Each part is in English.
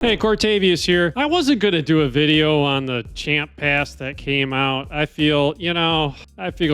Hey, Cortavius here. I wasn't going to do a video on the Champ Pass that came out. I feel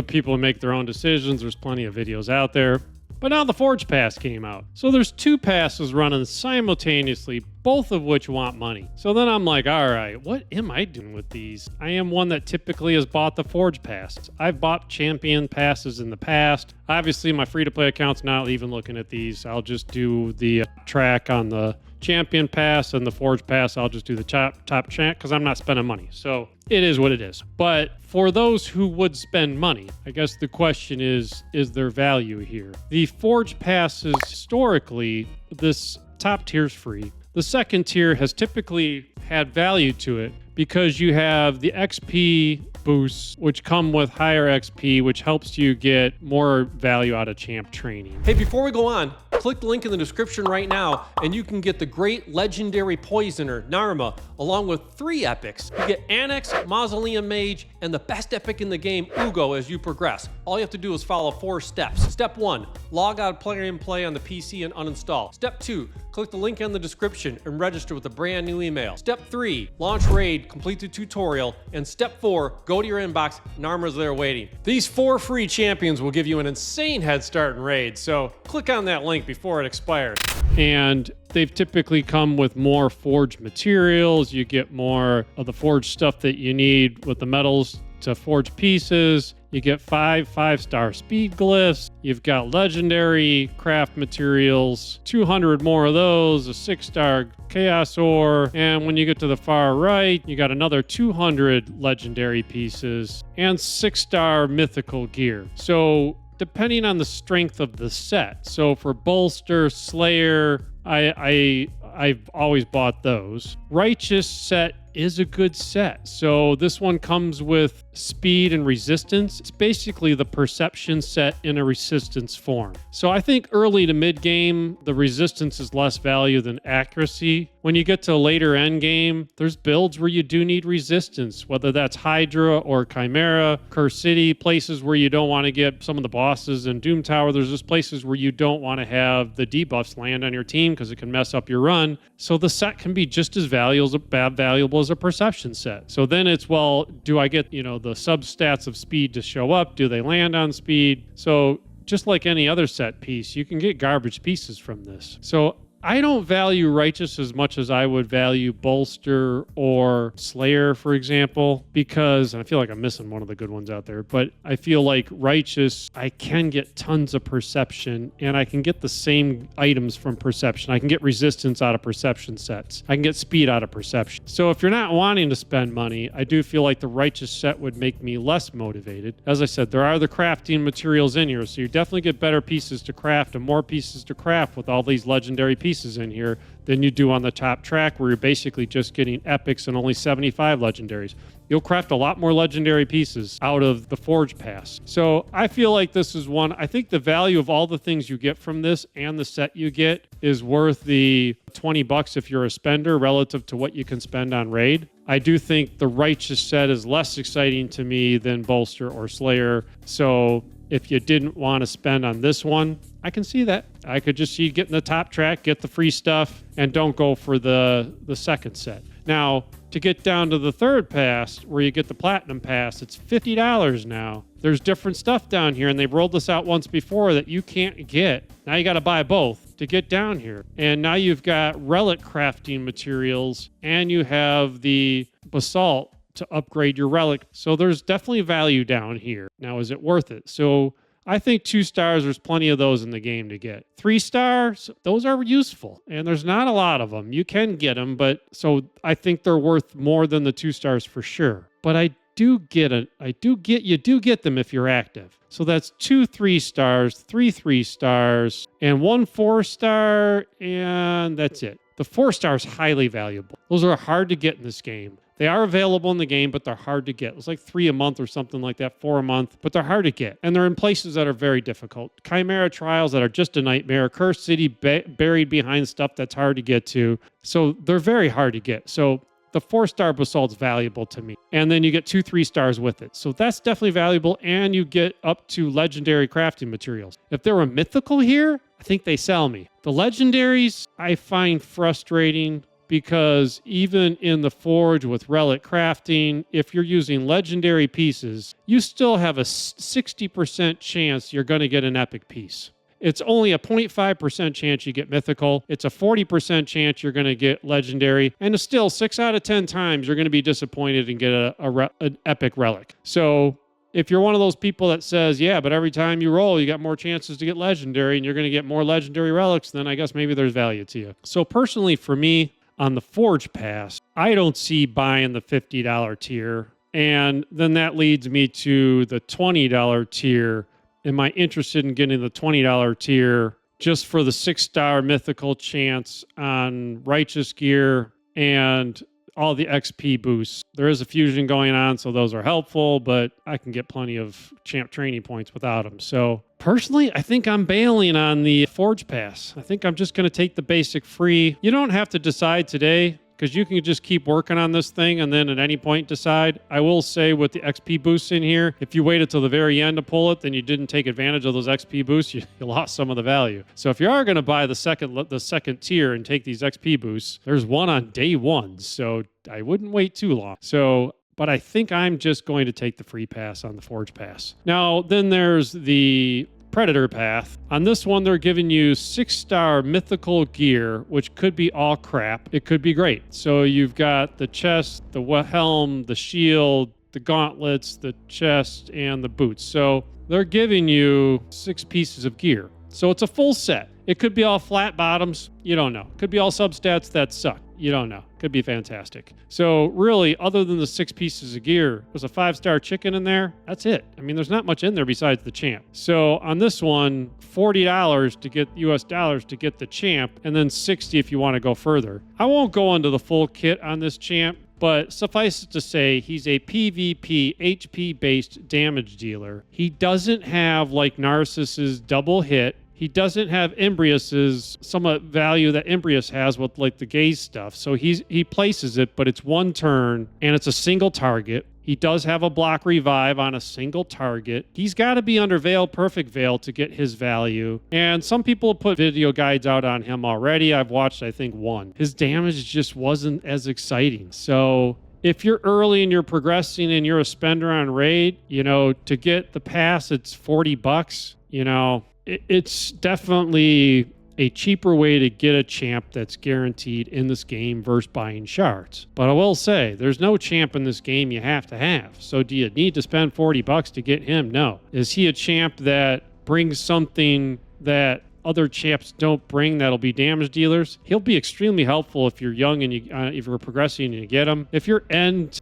people make their own decisions. There's plenty of videos out there. But now the Forge Pass came out. So there's two passes running simultaneously, both of which want money. So then I'm like, all right, what am I doing with these? I am one that typically has bought the Forge Pass. I've bought Champion Passes in the past. Obviously, my free-to-play account's not even looking at these. I'll just do the track on the Champion Pass, and the Forge Pass, I'll just do the top champ because I'm not spending money. So it is what it is. But for those who would spend money, I guess the question is there value here? The Forge Passes, historically, this top tier's free. The second tier has typically had value to it because you have the XP boosts, which come with higher XP, which helps you get more value out of champ training. Hey, before we go on, click the link in the description right now and you can get the great legendary poisoner, Narma, along with 3 epics. You get Anax, Mausoleum Mage, and the best epic in the game, Uugo, as you progress. All you have to do is follow 4 steps. Step 1, log out Play and Play on the PC and uninstall. Step 2, click the link in the description and register with a brand new email. Step 3, launch raid, complete the tutorial. And step 4, go to your inbox, Narma's there waiting. These 4 free champions will give you an insane head start in raid, so click on that link before it expires. And they've typically come with more forged materials. You get more of the forged stuff that you need with the metals to forge pieces. You get 5-star speed glyphs. You've got legendary craft materials, 200 more of those, a 6-star chaos ore. And when you get to the far right, you got another 200 legendary pieces and 6-star mythical gear. So depending on the strength of the set. So for Bolster, Slayer, I've always bought those. Righteous set is a good set. So this one comes with speed and resistance. It's basically the perception set in a resistance form. So I think early to mid game, the resistance is less value than accuracy. When you get to later end game, there's builds where you do need resistance, whether that's Hydra or Chimera, Curse City, places where you don't want to get some of the bosses in Doom Tower. There's just places where you don't want to have the debuffs land on your team because it can mess up your run. So the set can be just as valuable as a perception set. So then it's, well, do I get, the substats of speed to show up? Do they land on speed? So just like any other set piece, you can get garbage pieces from this. So I don't value Righteous as much as I would value Bolster or Slayer, for example, because I feel like I'm missing one of the good ones out there, but I feel like Righteous, I can get tons of perception and I can get the same items from perception. I can get resistance out of perception sets. I can get speed out of perception. So if you're not wanting to spend money, I do feel like the Righteous set would make me less motivated. As I said, there are the crafting materials in here, so you definitely get better pieces to craft and more pieces to craft with all these legendary pieces in here than you do on the top track where you're basically just getting epics and only 75 legendaries. You'll craft a lot more legendary pieces out of the Forge Pass. So I feel like this is one, I think the value of all the things you get from this and the set you get is worth the $20 if you're a spender relative to what you can spend on raid. I do think the Righteous set is less exciting to me than Bolster or Slayer. So if you didn't want to spend on this one, I can see that. I could just see you getting the top track, get the free stuff, and don't go for the second set. Now, to get down to the third pass, where you get the Platinum Pass, it's $50 now. There's different stuff down here, and they've rolled this out once before that you can't get. Now you got to buy both to get down here. And now you've got relic crafting materials, and you have the basalt to upgrade your relic. So there's definitely value down here. Now, is it worth it? So I think 2 stars, there's plenty of those in the game to get. 3 stars, those are useful, and there's not a lot of them. You can get them, but so I think they're worth more than the 2 stars for sure. But you do get them if you're active. So that's 2 3 stars, 3 3 stars, and 1 4 star, and that's it. The 4 stars highly valuable. Those are hard to get in this game. They are available in the game, but they're hard to get. It's like 3 a month or something like that, 4 a month, but they're hard to get. And they're in places that are very difficult. Chimera trials that are just a nightmare. Curse City buried behind stuff that's hard to get to. So they're very hard to get. So the 4-star basalt's valuable to me. And then you get 2 3 stars with it. So that's definitely valuable. And you get up to legendary crafting materials. If there were mythical here, I think they sell me. The legendaries I find frustrating because even in the Forge with relic crafting, if you're using legendary pieces, you still have a 60% chance you're going to get an epic piece. It's only a 0.5% chance you get mythical. It's a 40% chance you're going to get legendary. And it's still 6 out of 10 times you're going to be disappointed and get an epic relic. So if you're one of those people that says, yeah, but every time you roll, you got more chances to get legendary and you're going to get more legendary relics, then I guess maybe there's value to you. So personally for me, on the Forge Pass, I don't see buying the $50 tier. And then that leads me to the $20 tier. Am I interested in getting the $20 tier just for the 6-star mythical chance on righteous gear and all the XP boosts? There is a fusion going on, so those are helpful, but I can get plenty of champ training points without them. So personally, I think I'm bailing on the Forge Pass. I think I'm just going to take the basic free. You don't have to decide today, because you can just keep working on this thing and then at any point decide. I will say with the XP boosts in here, if you waited till the very end to pull it, then you didn't take advantage of those XP boosts, you lost some of the value. So if you are going to buy the second tier and take these XP boosts, there's one on day one, so I wouldn't wait too long. But I think I'm just going to take the free pass on the Forge Pass. Now, then there's the Predator path. On this one, they're giving you 6-star mythical gear, which could be all crap. It could be great. So you've got the chest, the helm, the shield, the gauntlets, the chest, and the boots. So they're giving you 6 pieces of gear. So it's a full set. It could be all flat bottoms. You don't know. It could be all substats that suck. You don't know. Could be fantastic. So really, other than the 6 pieces of gear, there's a 5-star chicken in there. That's it. I mean, there's not much in there besides the champ. So on this one, $40 to get US dollars to get the champ, and then $60 if you want to go further. I won't go into the full kit on this champ, but suffice it to say, he's a PvP HP-based damage dealer. He doesn't have, like Narcissus' double hit. He doesn't have Imbrius's somewhat value that Imbrius has with like the gaze stuff. So he places it, but it's one turn and it's a single target. He does have a block revive on a single target. He's got to be under Veil, Perfect Veil to get his value. And some people put video guides out on him already. I've watched, I think, one. His damage just wasn't as exciting. So if you're early and you're progressing and you're a spender on raid, to get the pass, it's $40, It's definitely a cheaper way to get a champ that's guaranteed in this game versus buying shards. But I will say, there's no champ in this game you have to have. So do you need to spend $40 to get him? No. Is he a champ that brings something that other champs don't bring that'll be damage dealers? He'll be extremely helpful if you're young and if you're progressing and you get him. If you're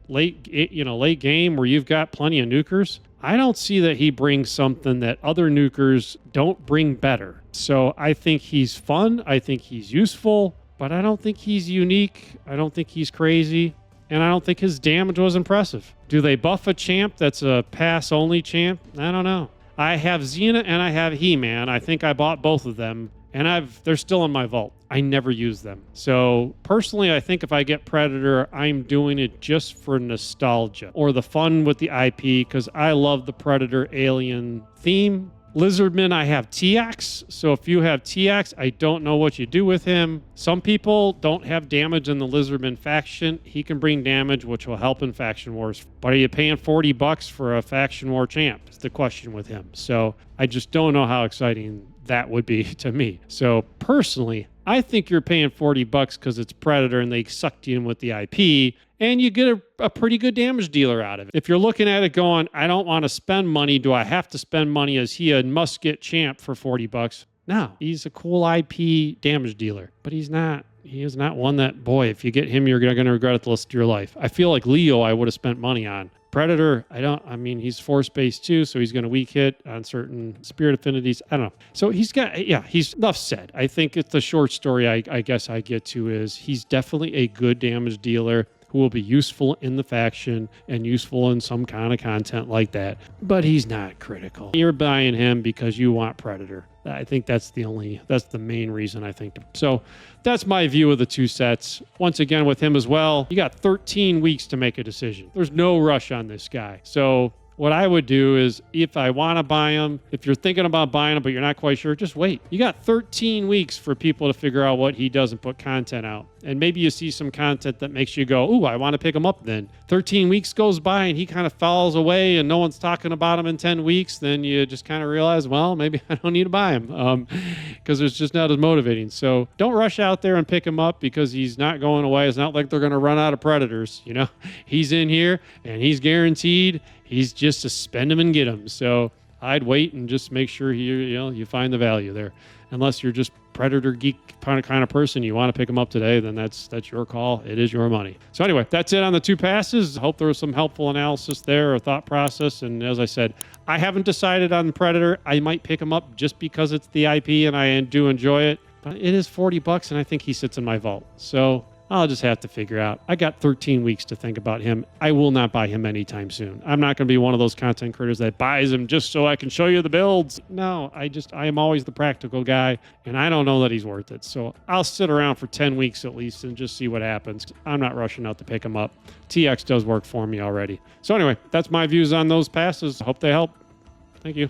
late game where you've got plenty of nukers, I don't see that he brings something that other nukers don't bring better. So I think he's fun. I think he's useful, but I don't think he's unique. I don't think he's crazy. And I don't think his damage was impressive. Do they buff a champ that's a pass-only champ? I don't know. I have Xena and I have He-Man. I think I bought both of them, and they're still in my vault. I never use them. So personally, I think if I get Predator, I'm doing it just for nostalgia or the fun with the IP, because I love the Predator alien theme. Lizardman, I have TX. So if you have TX, I don't know what you do with him. Some people don't have damage in the Lizardman faction. He can bring damage, which will help in faction wars. But are you paying $40 for a faction war champ? Is the question with him. So I just don't know how exciting that would be to me. So personally, I think you're paying $40 because it's Predator and they sucked you in with the IP, and you get a pretty good damage dealer out of it. If you're looking at it going, I don't want to spend money. Do I have to spend money? Is he a must-get champ for $40? No, he's a cool IP damage dealer, but he's not. He is not one that, boy, if you get him, you're going to regret it the rest of your life. I feel like Leo I would have spent money on. Predator, he's force-based too, so he's going to weak hit on certain spirit affinities. I don't know. So he's enough said. I think it's the short story I guess I get to is he's definitely a good damage dealer who will be useful in the faction and useful in some kind of content like that. But he's not critical. You're buying him because you want Predator. I think that's the main reason I think. So that's my view of the two sets. Once again, with him as well, you got 13 weeks to make a decision. There's no rush on this guy. So what I would do is if I want to buy them, if you're thinking about buying them, but you're not quite sure, just wait. You got 13 weeks for people to figure out what he does and put content out. And maybe you see some content that makes you go, ooh, I want to pick him up then. 13 weeks goes by and he kind of falls away and no one's talking about him in 10 weeks. Then you just kind of realize, well, maybe I don't need to buy him because it's just not as motivating. So don't rush out there and pick him up because he's not going away. It's not like they're going to run out of predators. You know, he's in here and he's guaranteed. He's just to spend him and get him. So I'd wait and just make sure you find the value there. Unless you're just predator geek kind of person, you want to pick them up today, then that's your call. It is your money. So anyway, that's it on the 2 passes. Hope there was some helpful analysis there or thought process. And as I said, I haven't decided on Predator. I might pick him up just because it's the IP and I do enjoy it. But it is $40 and I think he sits in my vault. So I'll just have to figure out. I got 13 weeks to think about him. I will not buy him anytime soon. I'm not going to be one of those content creators that buys him just so I can show you the builds. No, I am always the practical guy, and I don't know that he's worth it. So I'll sit around for 10 weeks at least and just see what happens. I'm not rushing out to pick him up. TX does work for me already. So anyway, that's my views on those passes. Hope they help. Thank you.